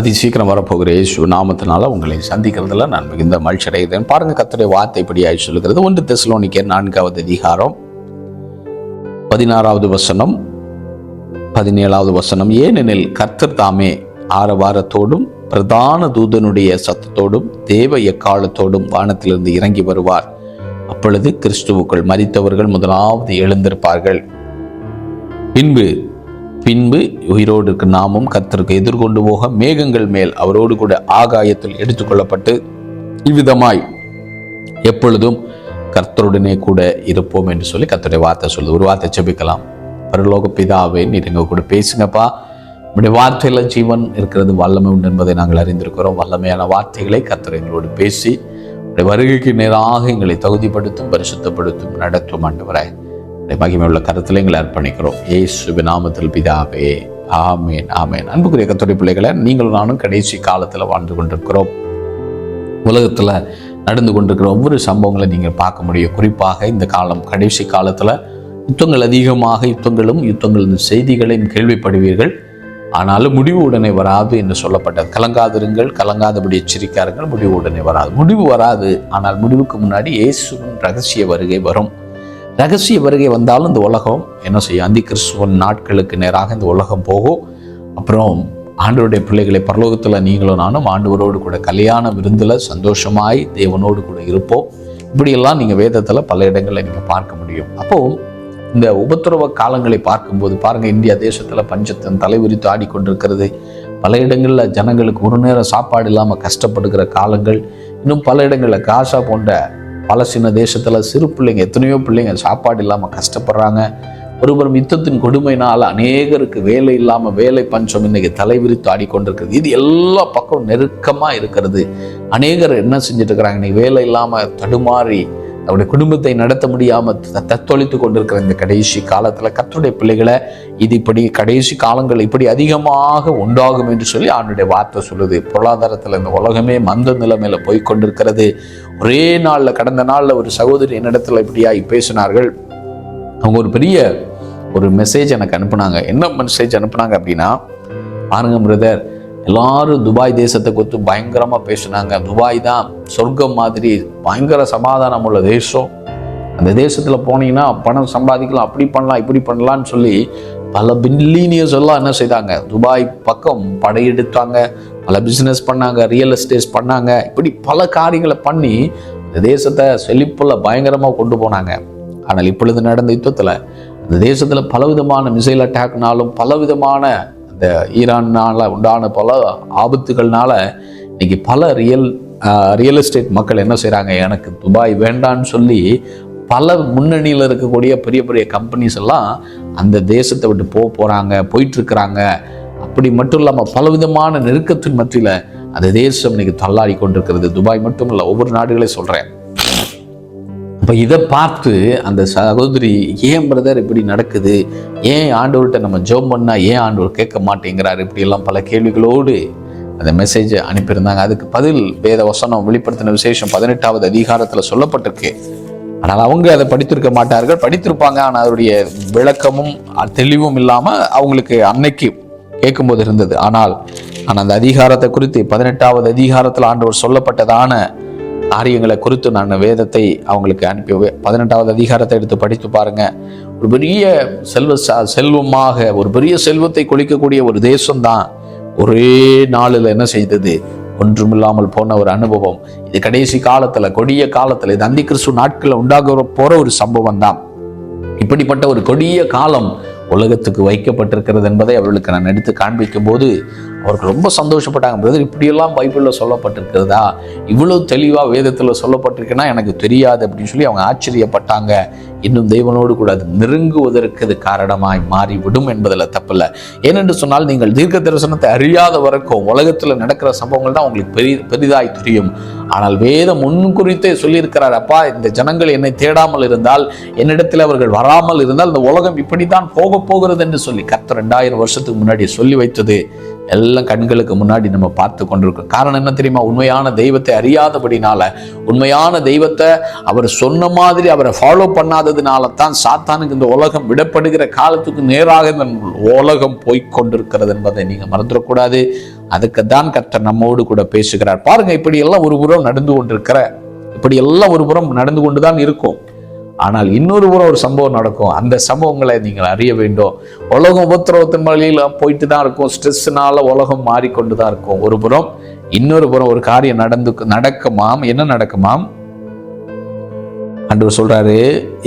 சீக்கிரம் வரப்போகிற இயேசு நாமத்தினால உங்களை சந்திக்கிறதுல நான் மிகுந்த மகிழ்ச்சி அடைகிறேன். பாருங்க, கர்த்தருடைய வார்த்தை இப்படியாய் சொல்லுகிறது. 1 தெசலோனிக்கேயர் 4வது அதிகாரம் 16வது வசனம் 17வது வசனம். ஏனெனில் கர்த்தர் தாமே ஆரவாரத்தோடும் பிரதான தூதனுடைய சத்தத்தோடும் தேவ எக்காலத்தோடும் வானத்திலிருந்து இறங்கி வருவார். அப்பொழுது கிறிஸ்துவுக்குள் மரித்தவர்கள் முதலாவது எழுந்திருப்பார்கள். பின்பு உயிரோடு இருக்க நாமும் கர்த்தருக்கு எதிர்கொண்டு போக மேகங்கள் மேல் அவரோடு கூட ஆகாயத்தில் எடுத்துக்கொள்ளப்பட்டு இவ்விதமாய் எப்பொழுதும் கர்த்தருடனே கூட இருப்போம் என்று சொல்லி கர்த்தருடைய வார்த்தை சொல்லுது. ஒரு வார்த்தை ஜெபிக்கலாம். பரலோக பிதாவே, நீர் எங்க கூட பேசுங்கப்பா. நம்முடைய வார்த்தையில ஜீவன் இருக்கிறது, வல்லமை உண்டு என்பதை நாங்கள் அறிந்திருக்கிறோம். வல்லமையான வார்த்தைகளை கர்த்தர் எங்களோடு பேசி வருகைக்கு நேராக எங்களை தகுதிப்படுத்தும், பரிசுத்தப்படுத்தும், நடத்தும் ஆண்டவரே. மகிமை உள்ள கருத்தில் எங்களை அர்ப்பணிக்கிறோம். இயேசுவின் நாமத்தில் பிதாவே, ஆமேன் ஆமேன். அன்புக்குரிய கர்த்தருடைய பிள்ளைகளை, நீங்களும் நானும் கடைசி காலத்தில் வாழ்ந்து கொண்டிருக்கிறோம். உலகத்தில் நடந்து கொண்டிருக்கிற ஒவ்வொரு சம்பவங்களை நீங்கள் பார்க்க முடியும். குறிப்பாக இந்த காலம், கடைசி காலத்தில் யுத்தங்கள் அதிகமாக, யுத்தங்களின் செய்திகளையும் கேள்விப்படுவீர்கள். ஆனாலும் முடிவு உடனே வராது என்று சொல்லப்பட்டது. கலங்காதிருங்கள், கலங்காதபடி எச்சரிக்காருங்கள், முடிவு உடனே வராது. முடிவு வராது, ஆனால் முடிவுக்கு முன்னாடி இயேசுவின் ரகசிய வருகை வரும். ரகசிய வருகை வந்தாலும் இந்த உலகம் என்ன செய்யும்? அந்தி கிறிஸ்துவின் நாட்களுக்கு நேராக இந்த உலகம் போகும். அப்புறம் ஆண்டவருடைய பிள்ளைகளை, பரலோகத்தில் நீங்களும் நானும் ஆண்டவரோடு கூட கல்யாண விருந்தில் சந்தோஷமாய் தேவனோடு கூட இருப்போம். இப்படியெல்லாம் நீங்கள் வேதத்தில் பல இடங்களில் நீங்கள் பார்க்க முடியும். அப்போ இந்த உபத்திரவ காலங்களை பார்க்கும்போது பாருங்கள், இந்தியா தேசத்தில் பஞ்சத்தின் தலைவிரித்து ஆடிக்கொண்டிருக்கிறது. பல இடங்களில் ஜனங்களுக்கு ஒரு நேரம் சாப்பாடு இல்லாமல் கஷ்டப்படுகிற காலங்கள். இன்னும் பல இடங்களில் காசா போன்ற பலஸ்தீன தேசத்தில் சிறு பிள்ளைங்க, எத்தனையோ பிள்ளைங்க சாப்பாடு இல்லாமல் கஷ்டப்படுறாங்க. ஒருபுறம் யுத்தத்தின் கொடுமையினால் அநேகருக்கு வேலை இல்லாமல் வேலை பஞ்சம் இன்னைக்கு தலைவிரித்து ஆடிக்கொண்டிருக்கிறது. இது எல்லா பக்கம் நெருக்கமாக இருக்கிறது. அநேகர் என்ன செஞ்சுட்டு இருக்கிறாங்க? இன்னைக்கு வேலை இல்லாமல் தடுமாறி அவருடைய குடும்பத்தை நடத்த முடியாமல் தத்தொழித்து கொண்டிருக்கிற இந்த கடைசி காலத்தில் கர்த்தருடைய பிள்ளைகளை, இது இப்படி கடைசி காலங்கள் இப்படி அதிகமாக உண்டாகும் என்று சொல்லி அவனுடைய வார்த்தை சொல்லுது. பொருளாதாரத்தில் இந்த உலகமே மந்த நிலைமையில போய்கொண்டிருக்கிறது. ஒரே நாளில், கடந்த நாளில் ஒரு சகோதரி என்னிடத்துல இப்படியாகி பேசினார்கள். அவங்க ஒரு பெரிய மெசேஜ் எனக்கு அனுப்புனாங்க. என்ன மெசேஜ் அனுப்புனாங்க அப்படின்னா, பாருங்க பிரதர், எல்லாரும் துபாய் தேசத்தை குறித்து பயங்கரமாக பேசினாங்க. துபாய் தான் சொர்க்கம் மாதிரி, பயங்கர சமாதானம் உள்ள தேசம். அந்த தேசத்தில் போனீங்கன்னா பணம் சம்பாதிக்கலாம், அப்படி பண்ணலாம், இப்படி பண்ணலான்னு சொல்லி பல பில்லியனியர்ஸ் எல்லாம் என்ன செய்தாங்க? துபாய் பக்கம் படையெடுத்தாங்க, பல பிஸ்னஸ் பண்ணாங்க, ரியல் எஸ்டேட் பண்ணாங்க. இப்படி பல காரியங்களை பண்ணி இந்த தேசத்தை செழிப்பில் பயங்கரமாக கொண்டு போனாங்க. ஆனால் இப்பொழுது நடந்த யுத்தத்தில் அந்த தேசத்தில் பலவிதமான மிசைல் அட்டாக்னாலும், பலவிதமான இந்த ஈரானால் உண்டான பல ஆபத்துகள்னால இன்னைக்கு பல ரியல் எஸ்டேட் மக்கள் என்ன செய்கிறாங்க? எனக்கு துபாய் வேண்டான்னு சொல்லி பல முன்னணியில் இருக்கக்கூடிய பெரிய பெரிய கம்பெனிஸ் எல்லாம் அந்த தேசத்தை விட்டு போயிட்டுருக்கிறாங்க. அப்படி மட்டும் இல்லாமல் பலவிதமான நெருக்கத்தின் மத்தியில் அந்த தேசம் இன்னைக்கு தள்ளாடி கொண்டிருக்கிறது. துபாய் மட்டும் இல்லை, ஒவ்வொரு நாடுகளையும் சொல்கிறேன். அப்போ இதை பார்த்து அந்த சகோதரி, ஏன் பிரதர் இப்படி நடக்குது? ஏன் ஆண்டவர்கிட்ட நம்ம ஜெபம் பண்ணால் ஏன் ஆண்டவர் கேட்க மாட்டேங்கிறார்? இப்படியெல்லாம் பல கேள்விகளோடு அந்த மெசேஜை அனுப்பியிருந்தாங்க. அதுக்கு பதில் வேத வசனம் வெளிப்படுத்தின விசேஷம் 18வது அதிகாரத்தில் சொல்லப்பட்டிருக்கு. ஆனால் அவங்க அதை படித்திருக்க மாட்டார்கள். படித்திருப்பாங்க, ஆனால் அதனுடைய விளக்கமும் தெளிவும் இல்லாமல் அவங்களுக்கு அன்னைக்கு கேட்கும்போது இருந்தது. ஆனால் அந்த அதிகாரத்தை குறித்து 18வது அதிகாரத்தில் ஆண்டவர் சொல்லப்பட்டதான காரியங்களை குறித்து நான் வேதத்தை அவங்களுக்கு அனுப்பி 18வது அதிகாரத்தை எடுத்து படித்து பாருங்க. ஒரு பெரிய செல்வமாக, ஒரு பெரிய செல்வத்தை கொளிக்கக்கூடிய ஒரு தேசம்தான் ஒரே நாளில் என்ன செய்தது? ஒன்றுமில்லாமல் போன ஒரு அனுபவம். இது கடைசி காலத்துல, கொடிய காலத்துல, இது அந்தி கிறிஸ்து நாட்களில் உண்டாக போற ஒரு சம்பவம் தான். இப்படிப்பட்ட ஒரு கொடிய காலம் உலகத்துக்கு வைக்கப்பட்டிருக்கிறது என்பதை அவர்களுக்கு நான் எடுத்து காண்பிக்கும் போது அவர்கள் ரொம்ப சந்தோஷப்பட்டாங்க. பிரதர், இப்படியெல்லாம் பைபிளில் சொல்லப்பட்டிருக்கிறதா? இவ்வளவு தெளிவாக வேதத்தில் சொல்லப்பட்டிருக்குன்னா எனக்கு தெரியாது அப்படின்னு சொல்லி அவங்க ஆச்சரியப்பட்டாங்க. இன்னும் தேவனோடு கூட அது நெருங்குவதற்கு அது காரணமாய் மாறிவிடும் என்பதில் தப்பில்லை. ஏனென்று சொன்னால், நீங்கள் தீர்க்க தரிசனத்தை அறியாத வரைக்கும் உலகத்தில் நடக்கிற சம்பவங்கள் தான் உங்களுக்கு பெரிதாய் தெரியும். ஆனால் வேதம் முன்குறித்தே சொல்லியிருக்கிறார், அப்பா, இந்த ஜனங்கள் என்னை தேடாமல் இருந்தால், என்னிடத்தில் அவர்கள் வராமல் இருந்தால் இந்த உலகம் இப்படித்தான் போகிறது என்று சொல்லி கர்த்தர் 2000 வருஷத்துக்கு முன்னாடி சொல்லி வைத்தது எல்லாம் கண்களுக்கு முன்னாடி நம்ம பார்த்து கொண்டிருக்கோம். காரணம் என்ன தெரியுமா? உண்மையான தெய்வத்தை அறியாதபடினால, உண்மையான தெய்வத்தை அவர் சொன்ன மாதிரி அவரை ஃபாலோ பண்ணாததுனால தான் சாத்தானுக்கு இந்த உலகம் விடப்படுகிற காலத்துக்கு நேராக இந்த உலகம் போய்கொண்டிருக்கிறது என்பதை நீங்க மறந்துடக்கூடாது. அதுக்கு தான் கர்த்தர் நம்மோடு கூட பேசுகிறார். பாருங்க, இப்படி எல்லாம் ஒரு புறம் நடந்து கொண்டிருக்கிற, இப்படி எல்லாம் ஒரு புறம் நடந்து கொண்டுதான் இருக்கும். ஆனால் இன்னொரு புறம் ஒரு சம்பவம் நடக்கும். அந்த சம்பவங்களை நீங்கள் அறிய வேண்டும். உலகம் உபத்திரவத்தின் வழியில் போயிட்டு தான் இருக்கும். ஸ்ட்ரெஸ்னால உலகம் மாறிக்கொண்டு தான் இருக்கும் ஒரு புறம். இன்னொரு புறம் ஒரு காரியம் நடக்குமாம். என்ன நடக்குமாம்? ஆண்டவர் சொல்றாரு,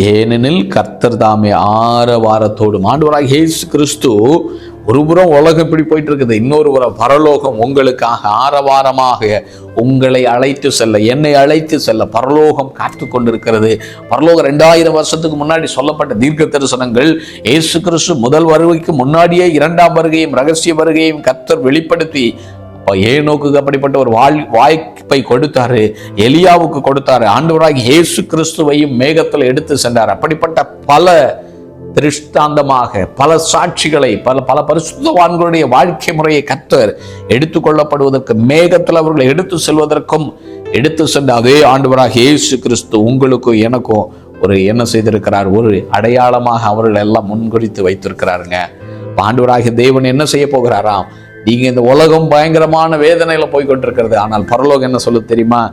ஏனெனில் கர்த்தர் தாமே ஆரவாரத்தோடும். ஆண்டவராக இயேசு கிறிஸ்து ஒரு புறம் உலகம் இப்படி போயிட்டு இருக்குது, இன்னொரு புறம் பரலோகம் உங்களுக்காக ஆரவாரமாக உங்களை அழைத்து செல்ல, என்னை அழைத்து செல்ல பரலோகம் காத்து கொண்டிருக்கிறது. பரலோகம் 2000 வருஷத்துக்கு முன்னாடி சொல்லப்பட்ட தீர்க்க தரிசனங்கள் இயேசு கிறிஸ்து முதல் வருகைக்கு முன்னாடியே 2ஆம் வருகையும் ரகசிய வருகையும் கர்த்தர் வெளிப்படுத்தி ஏனோக்குக்கு அப்படிப்பட்ட ஒரு வாய்ப்பை கொடுத்தாரு, எலியாவுக்கு கொடுத்தாரு. ஆண்டவராக இயேசு கிறிஸ்துவையும் மேகத்தில் எடுத்து சென்றார். அப்படிப்பட்ட பல திருஷ்டாந்தமாக பல சாட்சிகளை பல பரிசுத்தவான்களுடைய வாழ்க்கை முறையை கர்த்தர் எடுத்துக்கொள்ளப்படுவதற்கு, மேகத்தில் அவர்களை எடுத்து செல்வதற்கும் எடுத்து சென்ற அதே ஆண்டவராக இயேசு கிறிஸ்து உங்களுக்கும் எனக்கும் ஒரு என்ன செய்திருக்கிறார்? ஒரு அடையாளமாக அவர்கள் எல்லாம் முன்குறித்து வைத்திருக்கிறாருங்க. ஆண்டவராகிய தேவன் என்ன செய்ய போகிறாராம்? நீங்க இந்த உலகம் பயங்கரமான வேதனையில போய்கொண்டிருக்கிறது, ஆனால் பரலோகம் என்ன சொல்ல தெரியுமா?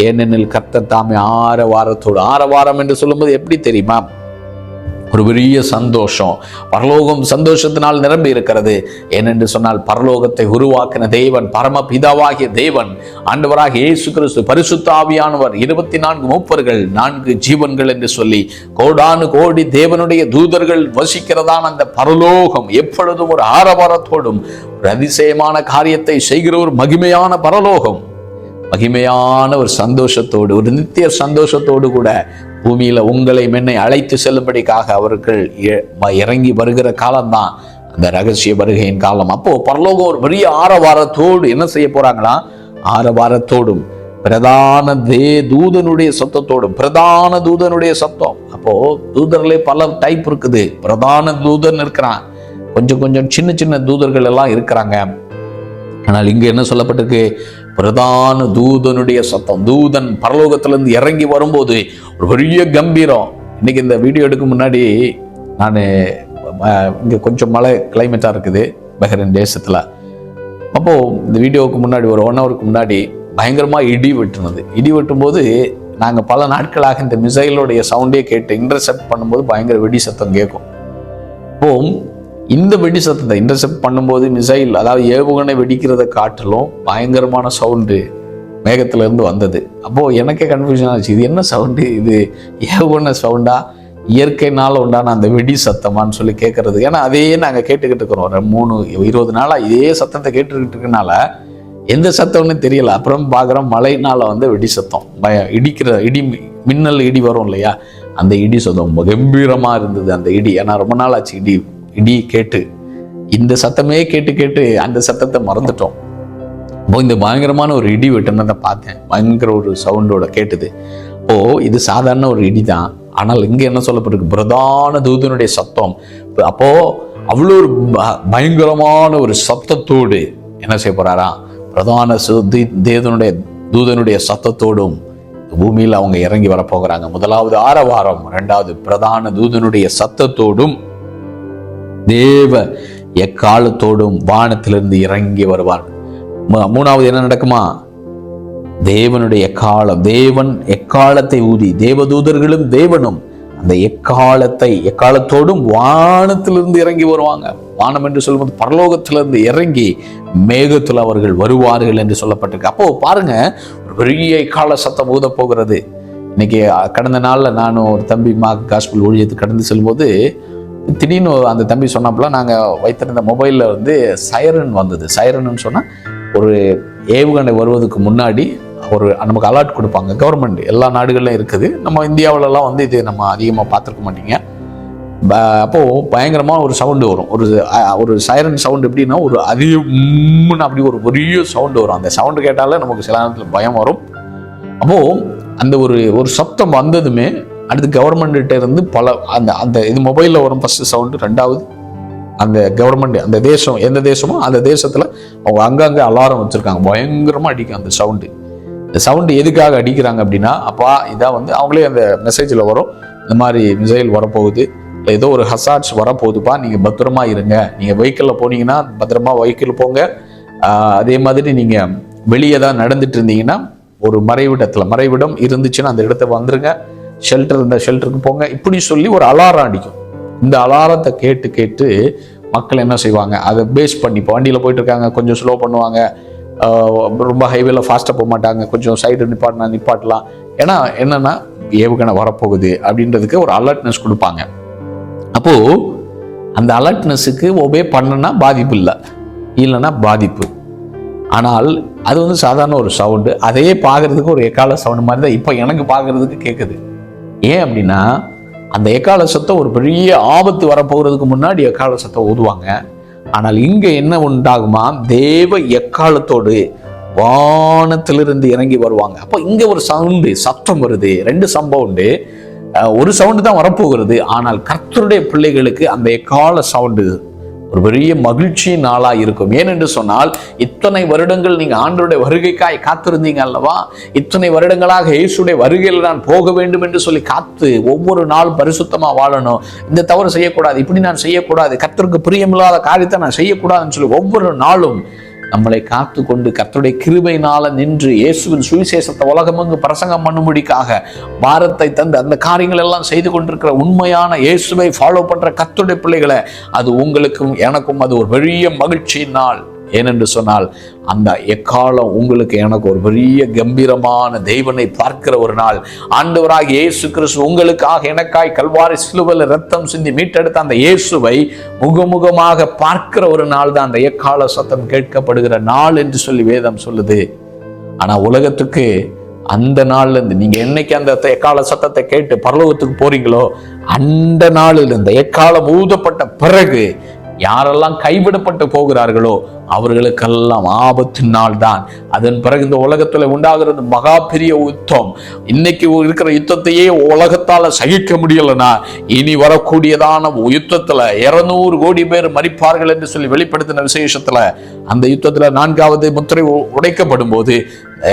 ஏனெனில் கர்த்தர் தாமே ஆரவாரத்தோடு. ஆரவாரம் என்று சொல்லும்போது எப்படி தெரியுமா? ஒரு பெரிய சந்தோஷம். பரலோகம் சந்தோஷத்தினால் நிரம்பி இருக்கிறது. ஏனென்று சொன்னால் பரலோகத்தை உருவாக்கின தேவன், பரம பிதாவாகிய தேவன், ஆண்டவராக இயேசு கிறிஸ்து, பரிசுத்த ஆவியானவர், 24 மூப்பர்கள், 4 ஜீவன்கள் என்று சொல்லி கோடானு கோடி தேவனுடைய தூதர்கள் வசிக்கிறதான அந்த பரலோகம் எப்பொழுதும் ஒரு ஆரவாரத்தோடும் ஒரு அதிசயமான காரியத்தை செய்கிற ஒரு மகிமையான பரலோகம், மகிமையான ஒரு சந்தோஷத்தோடு, ஒரு நித்திய சந்தோஷத்தோடு கூட பூமியில உங்களை மென்னை அழைத்து செல்லும்படிக்காக அவர்கள் இறங்கி வருகிற காலம்தான் அந்த ரகசிய வருகையின் காலம். அப்போ பரலோகம் ஒரு பெரிய ஆரவாரத்தோடு என்ன செய்ய போறாங்களா? ஆரவாரத்தோடும் பிரதான தூதனுடைய சத்தத்தோடும். பிரதான தூதனுடைய சத்தம். அப்போ தூதர்களே பல டைப் இருக்குது. பிரதான தூதன் இருக்கிறான், கொஞ்சம் கொஞ்சம் சின்ன சின்ன தூதர்கள் எல்லாம் இருக்கிறாங்க. ஆனால் இங்க என்ன சொல்லப்பட்டிருக்கு? பிரதான தூதனுடைய சத்தம். தூதன் பரலோகத்திலிருந்து இறங்கி வரும்போது ஒரு பெரிய கம்பீரம். இன்னைக்கு இந்த வீடியோ எடுக்க முன்னாடி நான் இங்கே கொஞ்சம் மழை கிளைமேட்டாக இருக்குது பஹ்ரைன் தேசத்தில். அப்போது இந்த வீடியோவுக்கு முன்னாடி ஒரு 1 ஹவருக்கு முன்னாடி பயங்கரமாக இடி வெட்டுனது. இடி வெட்டும்போது நாங்கள் பல நாட்களாக இந்த மிசைலோடைய சவுண்டே கேட்டு இன்டர்செப்ட் பண்ணும்போது பயங்கர வெடி சத்தம் கேட்கும். அப்போது இந்த வெடி சத்தத்தை இன்டர்செப்ட் பண்ணும்போது மிசைல், அதாவது ஏவுகணை வெடிக்கிறத காட்டிலும் பயங்கரமான சவுண்டு மேகத்திலிருந்து வந்தது. அப்போது எனக்கே கன்ஃபியூஷன் ஆச்சு, இது என்ன சவுண்டு? இது ஏவுகணை சவுண்டா, இயற்கையினால் உண்டான அந்த வெடி சத்தமானு சொல்லி கேட்கறது. ஏன்னா அதையே நாங்கள் கேட்டுக்கிட்டு இருக்கிறோம் 20 நாளாக இதே சத்தத்தை கேட்டுக்கிட்டு இருக்கனால எந்த சத்தம்னு தெரியல. அப்புறம் பார்க்குறோம் மழையினால் வெடி சத்தம், இடிக்கிற இடி, மின்னல் இடி வரும் இல்லையா, அந்த இடி சத்தம் கம்பீரமாக இருந்தது அந்த இடி. ஏன்னா ரொம்ப நாள் ஆச்சு இடி கேட்டு, இந்த சத்தமே கேட்டு கேட்டு அந்த சத்தத்தை மறந்துட்டோம். இந்த பயங்கரமான ஒரு இடி வெட்டுனதை பார்த்தேன், பயங்கர ஒரு சவுண்டோட கேட்டுது. இது சாதாரண ஒரு இடி தான், ஆனால் இங்க என்ன சொல்லப்பட்டிருக்கு? பிரதான தூதனுடைய சத்தம். அப்போ அவ்வளோ ஒரு பயங்கரமான ஒரு சத்தத்தோடு என்ன செய்ய போறாரா? பிரதான தூதனுடைய சத்தத்தோடும் பூமியில் அவங்க இறங்கி வரப்போகிறாங்க. முதலாவது ஆரவாரம், 2வது பிரதான தூதனுடைய சத்தத்தோடும் தேவ எக்காலத்தோடும் வானத்திலிருந்து இறங்கி வருவார். 3வது என்ன நடக்குமா? தேவனுடைய எக்காலம். தேவன் எக்காலத்தை ஊதி, தேவதூதர்களும் தேவனும் அந்த எக்காலத்தோடும் வானத்திலிருந்து இறங்கி வருவாங்க. வானம் என்று சொல்லும்போது பரலோகத்திலிருந்து இறங்கி மேகத்தில் அவர்கள் வருவார்கள் என்று சொல்லப்பட்டிருக்கு. அப்போ பாருங்க, ஒரு பெரிய எக்கால சத்தம் ஊத போகிறது. இன்னைக்கு கடந்த நாளில் நானும் ஒரு தம்பி காஸ்பல் ஊழியத்துக்கு கடந்து செல்லும்போது திடீர்னு அந்த தம்பி சொன்னாப்புல, நாங்கள் வைத்திருந்த மொபைலில் சைரன் வந்தது. சைரன்னு சொன்னால் ஒரு ஏவுகணை வருவதுக்கு முன்னாடி ஒரு நமக்கு அலர்ட் கொடுப்பாங்க. கவர்மெண்ட் எல்லா நாடுகளிலும் இருக்குது, நம்ம இந்தியாவிலலாம் இது நம்ம அதிகமாக பார்த்துருக்க மாட்டீங்க. அப்போது பயங்கரமாக ஒரு சவுண்டு வரும். ஒரு சைரன் சவுண்டு எப்படின்னா ஒரு அதிகம்னு அப்படி ஒரு பெரிய சவுண்டு வரும். அந்த சவுண்டு கேட்டாலே நமக்கு சில நேரத்தில் பயம் வரும். அப்போது அந்த ஒரு சத்தம் வந்ததுமே அடுத்து கவர்மெண்ட்ட இருந்து பல அந்த இது மொபைலில் வரும் ஃபர்ஸ்ட் சவுண்டு, 2வது அந்த கவர்மெண்ட், அந்த தேசம் எந்த தேசமோ அந்த தேசத்தில் அவங்க அங்கங்கே அலாரம் வச்சுருக்காங்க. பயங்கரமாக அடிக்கும் அந்த சவுண்டு. இந்த சவுண்டு எதுக்காக அடிக்கிறாங்க அப்படின்னா, அப்பா இதான் வந்து அவங்களே அந்த மெசேஜில் வரும், இந்த மாதிரி மிசைல் வரப்போகுது, ஏதோ ஒரு ஹசார்ட்ஸ் வரப்போகுதுப்பா, நீங்கள் பத்திரமா இருங்க, நீங்கள் வெஹிக்கிளில் போனீங்கன்னா பத்திரமா வெஹிக்கிள் போங்க, அதே மாதிரி நீங்கள் வெளியே தான் நடந்துட்டு இருந்தீங்கன்னா ஒரு மறைவிடம் இருந்துச்சுன்னா அந்த இடத்த வந்துருங்க, ஷெல்டர் இருந்தால் ஷெல்டருக்கு போங்க, இப்படி சொல்லி ஒரு அலாரம் அடிக்கும். இந்த அலாரத்தை கேட்டு கேட்டு மக்கள் என்ன செய்வாங்க, அதை பேஸ் பண்ணி இப்போ வண்டியில் போயிட்டு இருக்காங்க, கொஞ்சம் ஸ்லோ பண்ணுவாங்க, ரொம்ப ஹைவேல ஃபாஸ்ட்டாக போக மாட்டாங்க, கொஞ்சம் சைடு நிப்பாட்டலாம். ஏன்னா என்னன்னா ஏவுகணை வரப்போகுது அப்படின்றதுக்கு ஒரு அலர்ட்னஸ் கொடுப்பாங்க. அப்போது அந்த அலர்ட்னஸுக்கு ஒபே பண்ணனா பாதிப்பு இல்லைன்னா பாதிப்பு. ஆனால் அது வந்து சாதாரண ஒரு சவுண்டு, அதையே பார்க்கறதுக்கு ஒரு எக்கால சவுண்டு மாதிரி தான் இப்போ எனக்கு பார்க்கறதுக்கு கேட்குது. ஏன் அப்படின்னா அந்த எக்கால சத்தம் ஒரு பெரிய ஆபத்து வரப்போகிறதுக்கு முன்னாடி எக்கால சத்தம் ஊதுவாங்க. ஆனால் இங்கே என்ன உண்டாகுமா, தேவ எக்காலத்தோடு வானத்திலிருந்து இறங்கி வருவாங்க. அப்போ இங்கே ஒரு சத்தம் வருது. 2 சம்பவம் உண்டு. ஒரு சவுண்டு தான் வரப்போகிறது. ஆனால் கர்த்தருடைய பிள்ளைகளுக்கு அந்த எக்கால சவுண்டு ஒரு பெரிய மகிழ்ச்சியின் நாளாக இருக்கும். ஏனென்று சொன்னால் இத்தனை வருடங்கள் நீங்கள் ஆண்டவருடைய வருகைக்காய் காத்திருந்தீங்க அல்லவா, இத்தனை வருடங்களாக இயேசுடைய வருகையில் நான் போக வேண்டும் என்று சொல்லி காத்து ஒவ்வொரு நாளும் பரிசுத்தமாக வாழணும், இந்த தவறு செய்யக்கூடாது, இப்படி நான் செய்யக்கூடாது, கர்த்தருக்கு பிரியமில்லாத காரியத்தை நான் செய்யக்கூடாதுன்னு சொல்லி ஒவ்வொரு நாளும் நம்மளை காத்து கொண்டு கர்த்தருடைய கிருபையினால நின்று இயேசுவின் சுவிசேஷத்தை உலகமெங்கு பிரசங்கம் பண்ணும்படிக்காக பாரத்தை தந்து அந்த காரியங்கள் எல்லாம் செய்து கொண்டிருக்கிற உண்மையான இயேசுவை ஃபாலோ பண்ற கர்த்தருடைய பிள்ளைகளை, அது உங்களுக்கும் எனக்கும் அது ஒரு பெரிய மகிழ்ச்சியின் நாள். ஏனென்று சொன்னால் அந்த எக்காலம் உங்களுக்கு எனக்கு ஒரு பெரிய கம்பீரமான தெய்வனை பார்க்கிற ஒரு நாள். ஆண்டவராக இயேசு கிறிஸ்து உங்களுக்காக எனக்காய் கல்வாரி சிலுவையில் ரத்தம் சிந்தி மீட்டெடுத்த அந்த இயேசுவை முகமுகமாக பார்க்கிற ஒரு நாள் தான் அந்த எக்கால சத்தம் கேட்கப்படுகிற நாள் என்று சொல்லி வேதம் சொல்லுது. ஆனா உலகத்துக்கு அந்த நாள்ல இருந்து நீங்க என்னைக்கு அந்த எக்கால சத்தத்தை கேட்டு பரலோகத்துக்கு போறீங்களோ அந்த நாளில் இந்த எக்காலம் ஊதப்பட்ட பிறகு யாரெல்லாம் கைவிடப்பட்டு போகிறார்களோ அவர்களுக்கெல்லாம் ஆபத்தின் நாள் தான். அதன் பிறகு இந்த உலகத்துல உண்டாகிறது மகா பெரிய யுத்தம். இன்னைக்கு இருக்கிற யுத்தத்தையே உலகத்தால சகிக்க முடியலன்னா இனி வரக்கூடியதான யுத்தத்துல 200 கோடி பேர் மரிப்பார்கள் என்று சொல்லி வெளிப்படுத்தின விசேஷத்துல அந்த யுத்தத்துல 4வது முத்திரை உடைக்கப்படும் போது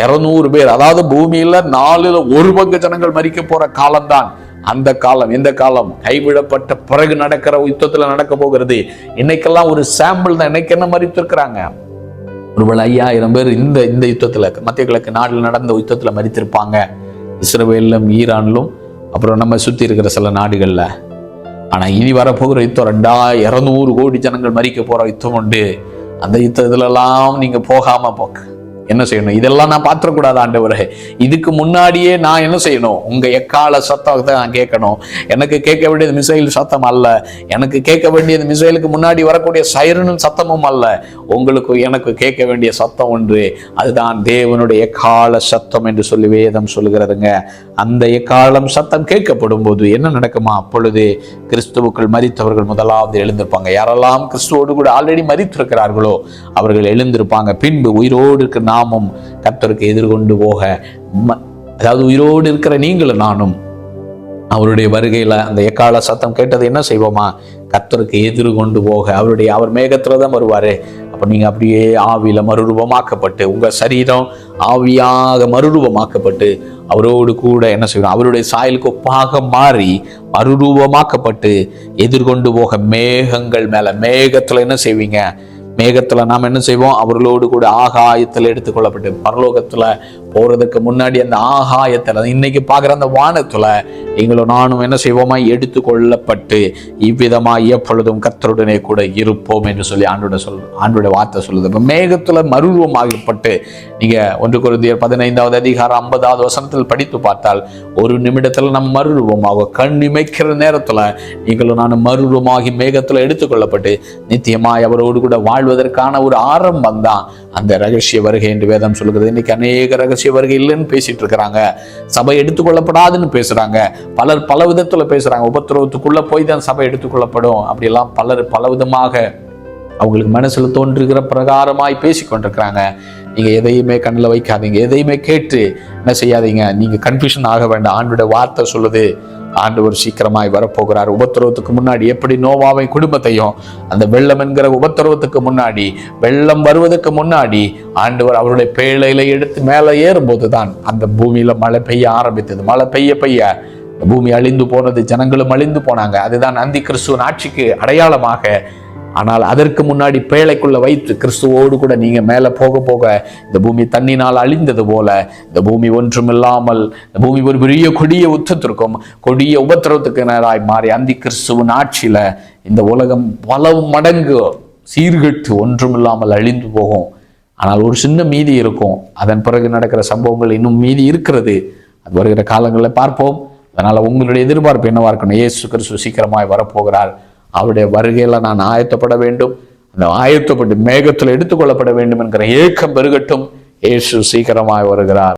200 பேர், அதாவது பூமியில 4/1 பங்கு ஜனங்கள் மரிக்க போற காலம்தான் அந்த காலம். எந்த காலம்? கைவிடப்பட்ட பிறகு நடக்கிற யுத்தத்துல நடக்க போகிறது. இன்னைக்கெல்லாம் ஒரு சாம்பிள் தான். இன்னைக்கு என்ன மரித்திருக்கிறாங்க? ஒருவேளை 5000 பேர் இந்த யுத்தத்துல மத்திய கிழக்கு நாடுல நடந்த யுத்தத்துல மரித்திருப்பாங்க. இஸ்ரவேலும் ஈரானிலும் அப்புறம் நம்ம சுத்தி இருக்கிற சில நாடுகள்ல. ஆனா இனி வரப்போகிற யுத்தம் 200 கோடி ஜனங்கள் மரிக்க போற யுத்தம் உண்டு. அந்த யுத்தத்துல எல்லாம் நீங்க போகாம என்ன செய்யணும்? இதெல்லாம் நான் பாத்திரக்கூடாது ஆண்டவரே. இதுக்கு முன்னாடியே நான் என்ன செய்யணும்? உங்க எக்கால சத்தத்தை நான் கேட்கணும். எனக்கு கேட்க வேண்டியது மிசைல் சத்தம் அல்ல, எனக்கு கேட்க வேண்டியது மிசைலுக்கு முன்னாடி வரக்கூடிய சைரனும் சத்தமும் அல்ல. உங்களுக்கு எனக்கு கேட்க வேண்டிய சத்தம் ஒன்று, அதுதான் தேவனுடைய எக்கால சத்தம் என்று சொல்லி வேதம் சொல்லுகிறதுங்க. அந்த எக்காலம் சத்தம் கேட்கப்படும் போது என்ன நடக்குமா? அப்பொழுது கிறிஸ்துவுக்குள் மரித்தவர்கள் முதலாவது எழுந்திருப்பாங்க. யாரெல்லாம் கிறிஸ்துவோடு கூட ஆல்ரெடி மரித்திருக்கிறார்களோ அவர்கள் எழுந்திருப்பாங்க. பின்பு உயிரோடு இருக்கிற நாமும் கர்த்தருக்கு எதிர்கொண்டு போக, அதாவது உயிரோடு இருக்கிற நீங்களும் நானும் அவருடைய வருகையில அந்த எக்கால சத்தம் கேட்டது என்ன செய்வோமா? கர்த்தருக்கு எதிர்கொண்டு போக அவர் மேகத்துல தான் வருவாரு. அப்ப நீங்க அப்படியே ஆவியில மறுரூபமாக்கப்பட்டு உங்க சரீரம் ஆவியாக மறுரூபமாக்கப்பட்டு அவரோடு கூட என்ன செய்யணும்? அவருடைய சாயலுக்கு ஒப்பாக மாறி மறுரூபமாக்கப்பட்டு எதிர்கொண்டு போக மேகங்கள் மேல, மேகத்துல என்ன செய்வீங்க? மேகத்துல நாம் என்ன செய்வோம்? அவர்களோடு கூட ஆகாயத்தில் எடுத்துக்கொள்ளப்பட்டு பரலோகத்துல போறதுக்கு முன்னாடி அந்த ஆகாயத்துல இன்னைக்கு பார்க்குற அந்த வானத்துல நீங்களும் நானும் என்ன செய்வோமா? எடுத்துக்கொள்ளப்பட்டு இவ்விதமாய் எப்பொழுதும் கர்த்தருடனே கூட இருப்போம் என்று சொல்லி ஆண்டோட வார்த்தை சொல்லுது. இப்போ மேகத்துல மறுரூபமாகப்பட்டு நீங்க 1 கொரிந்தியர் 15வது அதிகாரம் 50வது வசனத்தில் படித்து பார்த்தால் ஒரு நிமிடத்துல நம்ம மறுரூபமாகும். கண் இமைக்கிற நேரத்துல நீங்களும் நானும் மறுரூபமாகி மேகத்துல எடுத்துக்கொள்ளப்பட்டு நித்தியமாய் அவரோடு கூட வாழ்வதற்கான ஒரு ஆரம்பம் தான் அந்த ரகசிய வருகை என்று வேதம் சொல்லுகிறது. இன்னைக்கு அநேக ரகசிய வருகை இல்லைன்னு பேசிட்டு இருக்கிறாங்க. சபை எடுத்துக்கொள்ளப்படாதுன்னு பேசுறாங்க. பலர் பல விதத்துல பேசுறாங்க. உபத்திரவத்துக்குள்ள போய் தான் சபை எடுத்துக்கொள்ளப்படும் அப்படிலாம் பலர் பல விதமாக அவங்களுக்கு மனசுல தோன்றுகிற பிரகாரமாய் பேசி கொண்டிருக்கிறாங்க. நீங்க எதையுமே கண்ணில் வைக்காதீங்க, எதையுமே கேட்டு என்ன செய்யாதீங்க. நீங்க கன்ஃபியூஷன் ஆக வேண்டாம். ஆண்டோட வார்த்தை சொல்லுது, ஆண்டவர் சீக்கிரமாய் வரப்போகிறார். உபத்திரவத்துக்கு முன்னாடி எப்படி நோவாவை குடும்பத்தையும் அந்த வெள்ளம் என்கிற உபத்திரவத்துக்கு முன்னாடி, வெள்ளம் வருவதற்கு முன்னாடி ஆண்டவர் அவருடைய பேழையில எடுத்து மேலே ஏறும்போது தான் அந்த பூமியில மழை பெய்ய ஆரம்பித்தது. மழை பெய்ய பெய்ய பூமி அழிந்து போனது, ஜனங்களும் அழிந்து போனாங்க. அதுதான் அந்தி கிறிஸ்துவின் ஆட்சிக்கு அடையாளமாக. ஆனால் அதற்கு முன்னாடி பேழைக்குள்ள வைத்து கிறிஸ்துவோடு கூட நீங்க மேல போக போக இந்த பூமி தண்ணினால் அழிந்தது போல இந்த பூமி ஒன்றுமில்லாமல், இந்த பூமி ஒரு பெரிய கொடிய உத்தத்திற்கும் கொடிய உபத்திரவத்துக்கு நேராய் மாறி அந்தி கிறிஸ்துவின் ஆட்சியில இந்த உலகம் பல மடங்கு சீர்கெட்டு ஒன்றுமில்லாமல் அழிந்து போகும். ஆனால் ஒரு சின்ன மீதி இருக்கும். அதன் பிறகு நடக்கிற சம்பவங்கள் இன்னும் மீதி இருக்கிறது. அது வருகிற காலங்களில் பார்ப்போம். அதனால உங்களுடைய எதிர்பார்ப்பு என்னவா இருக்கணும்? இயேசு கிறிஸ்து சீக்கிரமாய் வரப்போகிறார். அவருடைய வருகையில நான் ஆயத்தப்பட வேண்டும். அந்த ஆயத்தப்பட்டு மேகத்தில் எடுத்துக்கொள்ளப்பட வேண்டும் என்கிற ஏக்கம் பெருகட்டும். இயேசு சீக்கிரமாய் வருகிறார்.